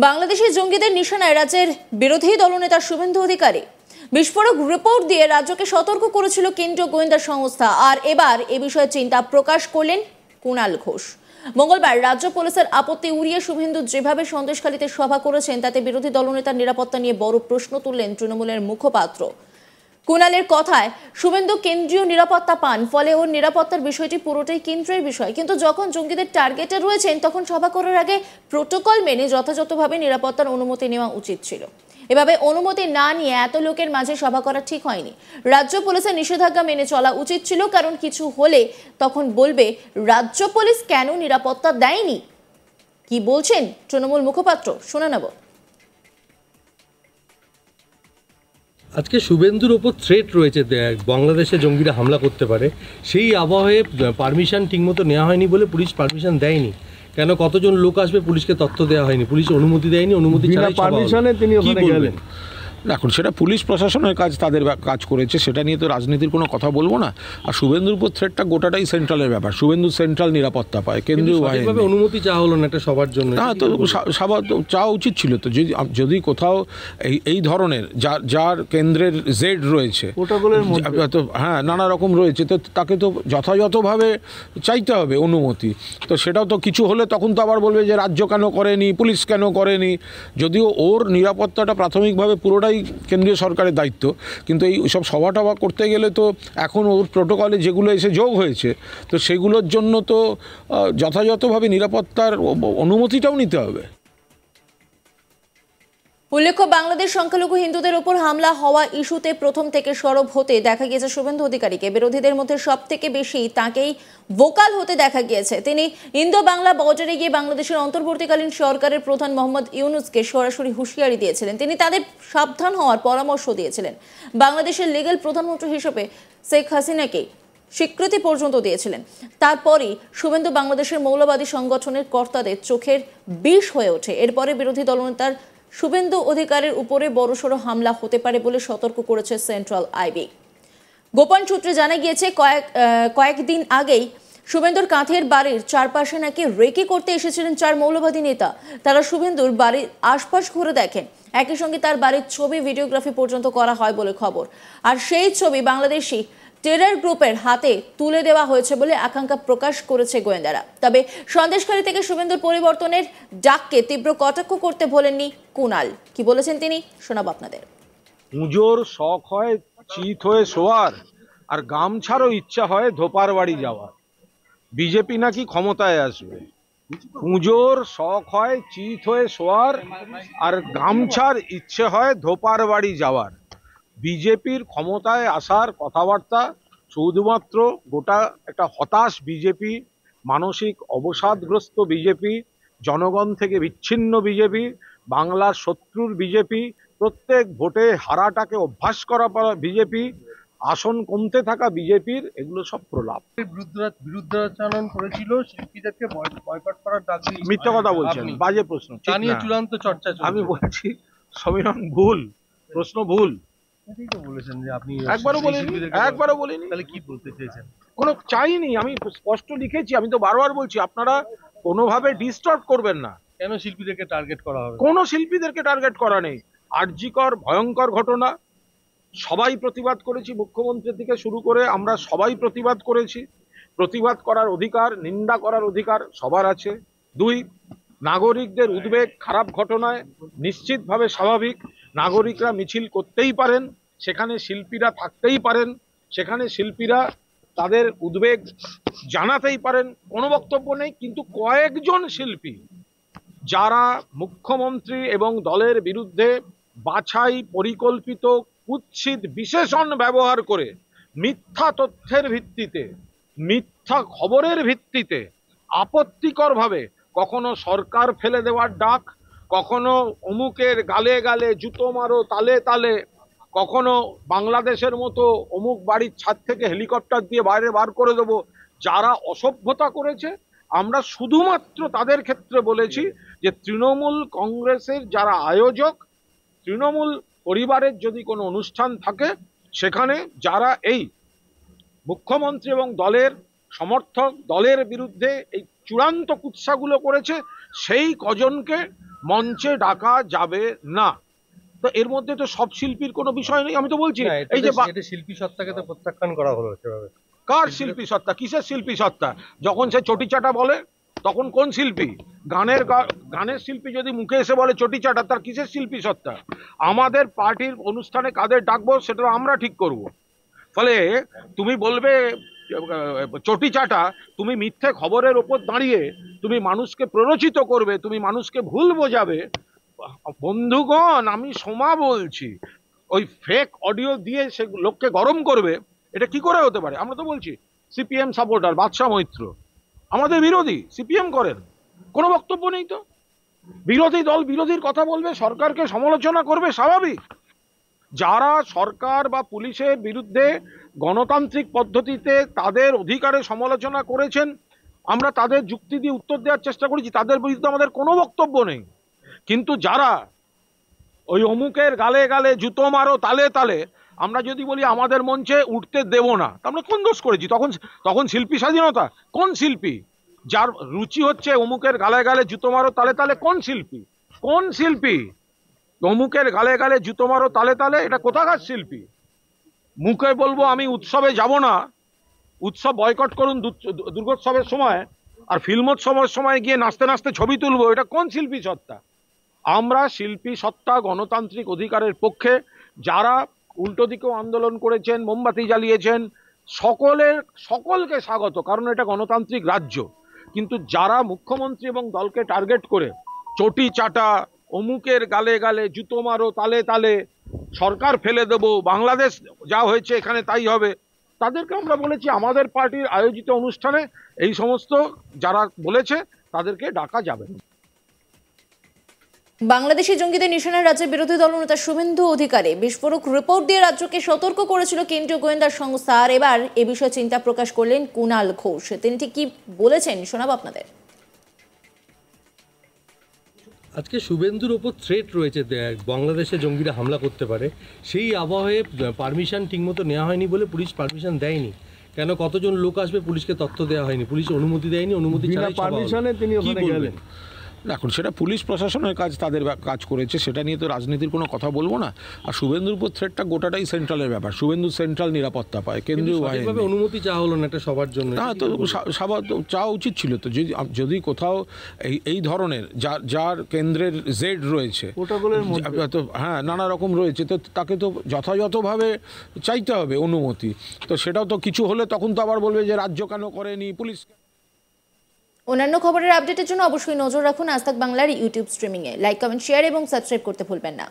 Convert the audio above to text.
বাংলাদেশি জঙ্গিদের নিশানায় রাজ্যের বিরোধী দলনেতা শুভেন্দু অধিকারী। বিস্ফোরক রিপোর্ট দিয়ে রাজ্যকে সতর্ক করেছিল কেন্দ্রীয় গোয়েন্দা সংস্থা। আর এবার এ বিষয়ে চিন্তা প্রকাশ করলেন কুণাল ঘোষ। মঙ্গলবার রাজ্য পুলিশের আপত্তি উড়িয়ে শুভেন্দু যেভাবে সন্দেশখালীতে সভা করেছেন তাতে বিরোধী দলনেতার নিরাপত্তা নিয়ে বড় প্রশ্ন তুললেন তৃণমূলের মুখপাত্র। কুণালের কথায় শুভেন্দু কেন্দ্রীয় নিরাপত্তা পান, ফলে ওর নিরাপত্তার বিষয়টি পুরোটাই কেন্দ্রের বিষয়। কিন্তু যখন জঙ্গিদের টার্গেটে রয়েছেন তখন সভা করার আগে প্রোটোকল মেনে যথাযথভাবে নিরাপত্তার অনুমতি নেওয়া উচিত ছিল। এভাবে অনুমতি না নিয়ে এত লোকের মাঝে সভা করা ঠিক হয়নি। রাজ্য পুলিশের নিষেধাজ্ঞা মেনে চলা উচিত ছিল, কারণ কিছু হলে তখন বলবে রাজ্য পুলিশ কেন নিরাপত্তা দেয়নি। কি বলছেন তৃণমূল মুখপাত্র, শুনে নেব। আজকে শুভেন্দুর ওপর থ্রেট রয়েছে, বাংলাদেশে জঙ্গিরা হামলা করতে পারে, সেই আবহে পারমিশন ঠিকমতো নেওয়া হয়নি বলে পুলিশ পারমিশন দেয়নি। কেন কতজন লোক আসবে পুলিশকে তথ্য দেওয়া হয়নি, পুলিশ অনুমতি দেয়নি, অনুমতি ছাড়া পারমিশনে তিনি ওখানে গেলেন। এখন সেটা পুলিশ প্রশাসনের কাজ, তাদের কাজ করেছে, সেটা নিয়ে তো রাজনীতির কোনো কথা বলবো না। আর শুভেন্দুর উপর থ্রেটটা গোটাটাই সেন্ট্রালের ব্যাপার। শুভেন্দু সেন্ট্রাল নিরাপত্তা পায়, কেন্দ্রীয় বাহিনী। অনুমতি চাওয়া হলো না এটা সবার জন্য। না, তো চাওয়া উচিত ছিল তো। যদি কোথাও এই ধরনের যার কেন্দ্রের জেড রয়েছে, হ্যাঁ নানা রকম রয়েছে, তো তাকে তো যথাযথভাবে চাইতে হবে অনুমতি। তো সেটাও তো কিছু হলে তখন তো আবার বলবে যে রাজ্য কেন করেনি, পুলিশ কেন করেনি। যদিও ওর নিরাপত্তাটা প্রাথমিকভাবে পুরোটাই কেন্দ্রীয় সরকারের দায়িত্ব, কিন্তু এই সব সভা টভা করতে গেলে তো এখন ওর প্রোটোকলে যেগুলো এসে যোগ হয়েছে, তো সেগুলোর জন্য তো যথাযথভাবে নিরাপত্তার অনুমতিটাও নিতে হবে। উল্লেখ্য, বাংলাদেশ সংখ্যালঘু হিন্দুদের উপর হামলা হওয়া ইস্যুতে প্রথম থেকে সরব হতে দেখা গিয়েছে শুভেন্দু অধিকারীকে। বিরোধীদের মধ্যে সব থেকে বেশি তাকেই ভোকাল হতে দেখা গিয়েছে। তিনি ইন্দো বাংলা বর্ডারে গিয়ে বাংলাদেশের অন্তর্বর্তীকালীন সরকারের প্রধান মোহাম্মদ ইউনুসকে সরাসরি হুঁশিয়ারি দিয়েছিলেন। তিনি তাদের সাবধান হওয়ার পরামর্শ দিয়েছিলেন। বাংলাদেশের লিগ্যাল প্রধানমন্ত্রী হিসেবে শেখ হাসিনাকে স্বীকৃতি পর্যন্ত দিয়েছিলেন। তারপরই শুভেন্দু বাংলাদেশের মৌলবাদী সংগঠনের কর্তাদের চোখের বিষ হয়ে ওঠে। এরপরে বিরোধী দলনেতার শুভেন্দু অধিকারীর উপরে বড়সড় হামলা হতে পারে বলে সতর্ক করেছে সেন্ট্রাল আইবি। গোপন সূত্রে জানা গিয়েছে কয়েকদিন আগেই শুভেন্দুর কাঁথের বাড়ির চারপাশে নাকি রেকি করতে এসেছিলেন 4 মৌলবাদী নেতা। তারা শুভেন্দুর বাড়ির আশপাশ ঘুরে দেখেন। একই সঙ্গে তার বাড়ির ছবি ভিডিওগ্রাফি পর্যন্ত করা হয় বলে খবর। আর সেই ছবি বাংলাদেশি টেরর গ্রুপের হাতে তুলে দেওয়া হয়েছে বলে আশঙ্কা প্রকাশ করেছে গোয়েন্দারা। তবে সন্দেশখালী থেকে শুভেন্দুর পরিবর্তনের ডাককে তীব্র কটাক্ষ করতে ভোলেননি কুণাল। কি বলেছেন তিনি, শোনাব আপনাদের। পুজোর শখ হয় চিত হয়ে শোয়ার, আর গামছারও ইচ্ছা হয় ধোপার বাড়ি যাওয়ার। বিজেপি নাকি ক্ষমতায় আসবে। পুজোর শখ হয় চিত হয়ে শোয়ার, আর গামছার ইচ্ছে হয় ধোপার বাড়ি যাওয়ার। বিজেপির ক্ষমতায় আসার কথাবার্তা শুধুমাত্র গোটা একটা হতাশ বিজেপি, মানসিক অবসাদগ্রস্ত বিজেপি, জনগণ থেকে বিচ্ছিন্ন বিজেপি, বাংলার শত্রুর বিজেপি, প্রত্যেক ভোটে হারাটাকে অভ্যাস করা বিজেপি, আসন কমতে থাকা বিজেপির, এগুলো সব প্রলাপ। বিরুদ্ধাচরণ করেছিল, শিল্পীদেরকে বয়কট করার ডাক দিয়েছিল। মিথ্যা কথা বলছেন, বাজে প্রশ্ন। চূড়ান্ত চর্চা আমি বলছি সমীরণ ভুল, প্রশ্ন ভুল। বলেছেন যে আপনি একবারও বলিনি। তাহলে কি বলতে চেয়েছেন? কোনো চাইনি, আমি স্পষ্ট লিখেছি। আমি তো বারবার বলছি আপনারা কোনোভাবে ডিস্টার্ব করবেন না। কেন শিল্পীদেরকে টার্গেট করা হবে? কোনো শিল্পীদেরকে টার্গেট করা নেই। আরজিকর ভয়ঙ্কর ঘটনা, সবাই প্রতিবাদ করেছি, মুখ্যমন্ত্রী থেকে শুরু করে আমরা সবাই প্রতিবাদ করেছি। প্রতিবাদ করার অধিকার, নিন্দা করার অধিকার সবার আছে। 2, নাগরিকদের উদ্বেগ খারাপ ঘটনায় নিশ্চিতভাবে স্বাভাবিক। নাগরিকরা মিছিল করতেই পারেন, সেখানে শিল্পীরা থাকতেই পারেন, সেখানে শিল্পীরা তাদের উদ্বেগ জানাতেই পারেন, কোনো বক্তব্য নেই। কিন্তু কয়েকজন শিল্পী যারা মুখ্যমন্ত্রী এবং দলের বিরুদ্ধে বাছাই পরিকল্পিত কুৎসিত বিশেষণ ব্যবহার করে মিথ্যা তথ্যের ভিত্তিতে, মিথ্যা খবরের ভিত্তিতে আপত্তিকরভাবে কখনো সরকার ফেলে দেওয়ার ডাক, কখনো অমুকের গালে গালে জুতো মারো তালে তালে, কখনো বাংলাদেশের মতো অমুক বাড়ির ছাদ থেকে হেলিকপ্টার দিয়ে বাইরে বার করে দেবো, যারা অসভ্যতা করেছে আমরা শুধুমাত্র তাদের ক্ষেত্রে বলেছি যে তৃণমূল কংগ্রেসের যারা আয়োজক, তৃণমূল পরিবারের যদি কোনো অনুষ্ঠান থাকে সেখানে যারা এই মুখ্যমন্ত্রী এবং দলের সমর্থক, দলের বিরুদ্ধে এই চূড়ান্ত কুৎসাগুলো করেছে, সেই কজনকে মঞ্চে ডাকা যাবে না। তো এর মধ্যে তো সব শিল্পীর কোনো বিষয় নেই, আমি তো বলছি। এই যে শিল্পী সত্তাকে তো প্রত্যাখ্যান করা হলো সেভাবে। কার শিল্পী সত্তা? কিসের শিল্পী সত্তা? যখন সে চটিচাটা বলে তখন কোন শিল্পী? গানের শিল্পী যদি মুখে এসে বলে চটিচাটা, তার কিসের শিল্পী সত্তা? আমাদের পার্টির অনুষ্ঠানে কাদের ডাকবো সেটা আমরা ঠিক করব। ফলে তুমি বলবে চটিচাটা, তুমি মিথ্যে খবরের ওপর দাঁড়িয়ে তুমি মানুষকে প্ররোচিত করবে, তুমি মানুষকে ভুল বোঝাবে। বন্ধুগণ, আমি সোমা বলছি, ওই ফেক অডিও দিয়ে সে লোককে গরম করবে, এটা কি করে হতে পারে? আমরা তো বলছি সিপিএম সাপোর্টার বাদশা মৈত্র আমাদের বিরোধী, সিপিএম করেন, কোনো বক্তব্য নেই তো। বিরোধী দল বিরোধীর কথা বলবে, সরকারকে সমালোচনা করবে, স্বাভাবিক। যারা সরকার বা পুলিশের বিরুদ্ধে গণতান্ত্রিক পদ্ধতিতে তাদের অধিকারে সমালোচনা করেছেন, আমরা তাদের যুক্তি দিয়ে উত্তর দেওয়ার চেষ্টা করেছি, তাদের বিরুদ্ধে আমাদের কোনো বক্তব্য নেই। কিন্তু যারা ওই অমুকের গালে গালে জুতো মারো তালে তালে, আমরা যদি বলি আমাদের মঞ্চে উঠতে দেব না, আমরা কোন দোষ করেছি? তখন শিল্পী স্বাধীনতা? কোন শিল্পী? যার রুচি হচ্ছে অমুকের গালে গালে জুতো মারো তালে তালে, কোন শিল্পী? কোন শিল্পী অমুকের গালে গালে জুতো মারো তালে তালে? এটা কোথাকার শিল্পী? মুখে বলবো আমি উৎসবে যাব না, উৎসব বয়কট করুন দুর্গোৎসবের সময়, আর ফিল্মোৎসবের সময় গিয়ে নাচতে নাচতে ছবি তুলবো, এটা কোন শিল্পী সত্তা? আমরা শিল্পী সত্তা, গণতান্ত্রিক অধিকারের পক্ষে। যারা উল্টো দিকেও আন্দোলন করেছেন, মোমবাতি জ্বালিয়েছেন, সকলকে স্বাগত, কারণ এটা গণতান্ত্রিক রাজ্য। কিন্তু যারা মুখ্যমন্ত্রী এবং দলকে টার্গেট করে চটি চাটা, অমুকের গালে গালে জুতো মারো তালে তালে, সরকার ফেলে দেব, বাংলাদেশ যা হয়েছে এখানে তাই হবে, তাদেরকে আমরা বলেছি আমাদের পার্টির আয়োজিত অনুষ্ঠানে এই সমস্ত যারা বলেছে তাদেরকে ডাকা যাবে না। বাংলাদেশি জঙ্গিদের নিশানায় রাজ্যের বিরোধী দলনেতা শুভেন্দু অধিকারী বিস্ফোরক রিপোর্ট দিয়ে রাজ্যকে সতর্ক করেছিল কেন্দ্রীয় গোয়েন্দা সংস্থা। আর এবার এ বিষয়ে চিন্তা প্রকাশ করলেন কুণাল ঘোষ। তিনি ঠিক কি বলেছেন শোনাবো আপনাদের। আজকে শুভেন্দুর ওপর থ্রেট রয়েছে, বাংলাদেশে জঙ্গিরা হামলা করতে পারে, সেই আবহে পারমিশন ঠিকমতো নেওয়া হয়নি বলে পুলিশ পারমিশন দেয়নি। কেন কতজন লোক আসবে পুলিশকে তথ্য দেওয়া হয়নি, পুলিশ অনুমতি দেয়নি, অনুমতি ছাড়াই পারমিশনে তিনি ওখানে গেলেন। এখন সেটা পুলিশ প্রশাসনের কাজ, তাদের কাজ করেছে, সেটা নিয়ে তো রাজনীতির কোনো কথা বলবো না। আর শুভেন্দুর উপর থ্রেটটা গোটাটাই সেন্ট্রালের ব্যাপার। শুভেন্দু সেন্ট্রাল নিরাপত্তা পায়, কেন্দ্রীয় বাহিনী। অনুমতি চাওয়া হলো না এটা সবার জন্য। না, তো চাওয়া উচিত ছিল তো। যদি কোথাও এই ধরনের যার কেন্দ্রের জেড রয়েছে, হ্যাঁ নানা রকম রয়েছে, তো তাকে তো যথাযথভাবে চাইতে হবে অনুমতি। তো সেটাও তো কিছু হলে তখন তো আবার বলবে যে রাজ্য কেন করেনি, পুলিশ। অন্যান্য খবরের আপডেটের জন্য অবশ্যই নজর রাখুন আজ তাক বাংলার ইউটিউব স্ট্রিমিংয়ে। লাইক, কমেন্ট, শেয়ার এবং সাবস্ক্রাইব করতে ভুলবেন না।